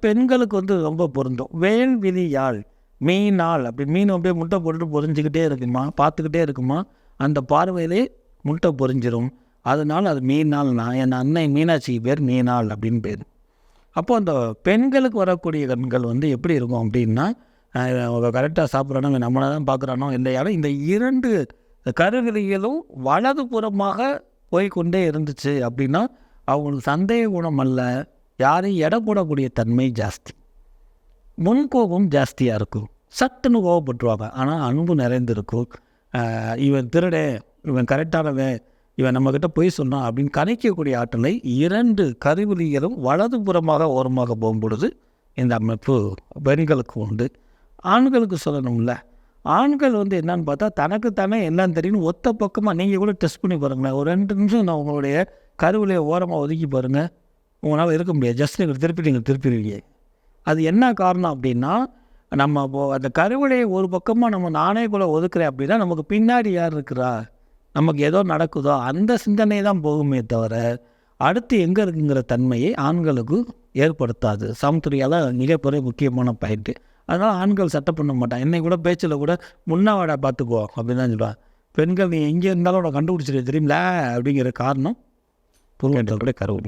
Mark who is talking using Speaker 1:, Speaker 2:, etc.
Speaker 1: பெண்களுக்கு வந்து ரொம்ப பொருந்தும். வேல்விழி யாழ், மீனாள் அப்படி மீன் அப்படியே முட்டை போட்டுட்டு பொரிஞ்சுக்கிட்டே இருக்குமா, பார்த்துக்கிட்டே இருக்குமா, அந்த பார்வையிலே முட்டை பொரிஞ்சிரும். அதனால அது மீனாள். என் அன்னை மீனாட்சிக்கு பேர் மீனாள் அப்படின்னு பேர். அப்போ அந்த பெண்களுக்கு வரக்கூடிய கண்கள் வந்து எப்படி இருக்கும் அப்படின்னா, அவங்க கரெக்டாக சாப்பிட்றானோ அவன் நம்மளை தான் பார்க்குறானோ இல்லையாலும் இந்த 2 கருவிழிகளும் வலது புறமாக போய்க்கொண்டே இருந்துச்சு அப்படின்னா அவங்களுக்கு சந்தேக குணம் அல்ல, யாரையும் எடை போடக்கூடிய தன்மை ஜாஸ்தி, முன்கோபம் ஜாஸ்தியாக இருக்கும், சட்டுன்னு கோவப்பட்டுருவாங்க. ஆனால் அன்பு நிறைந்திருக்கும். இவன் திருடே, இவன் கரெக்டானவன், இவன் நம்மக்கிட்ட பொய் சொன்னான் அப்படின்னு கணிக்கக்கூடிய ஆற்றலை 2 கருவிழிகளும் வலது புறமாக ஓரமாக போகும் பொழுது இந்த அமைப்பு பெண்களுக்கு உண்டு. ஆண்களுக்கு சொல்லணும்ல, ஆண்கள் வந்து என்னன்னு பார்த்தா தனக்குத்தானே எல்லாம் தெரியும். ஒத்த பக்கமாக நீங்கள் கூட டெஸ்ட் பண்ணி பாருங்களேன். ஒரு 2 நிமிஷம் நான் உங்களுடைய கருவிலையை ஓரமாக ஒதுக்கி பாருங்கள், உங்களால் இருக்க முடியாது. ஜஸ்ட் நீங்கள் திருப்பிடுவீங்க. அது என்ன காரணம் அப்படின்னா, நம்ம அந்த கருவிலையை ஒரு பக்கமாக நம்ம நானே கூட ஒதுக்குறேன் அப்படின்னா நமக்கு பின்னாடி யார் இருக்கிறா, நமக்கு ஏதோ நடக்குதோ அந்த சிந்தனை தான் போகுமே தவிர அடுத்து எங்கே இருக்குங்கிற தன்மையை ஆண்களுக்கு ஏற்படுத்தாது. சமத்துறையால் மிகப்பெரிய முக்கியமான பாயிண்ட்டு. அதனால் ஆண்கள் சட்டை பண்ண மாட்டான். என்னை கூட பேச்சில் கூட முன்னாவாடா பார்த்துக்குவோம் அப்படின்னு தான் சொல்லுவாங்க. பெண்கள் நீ எங்கே இருந்தாலும் உன்னை கண்டுபிடிச்சிட்டு தெரியுங்களா அப்படிங்கிற காரணம் புருவத்தோட கருவிழி.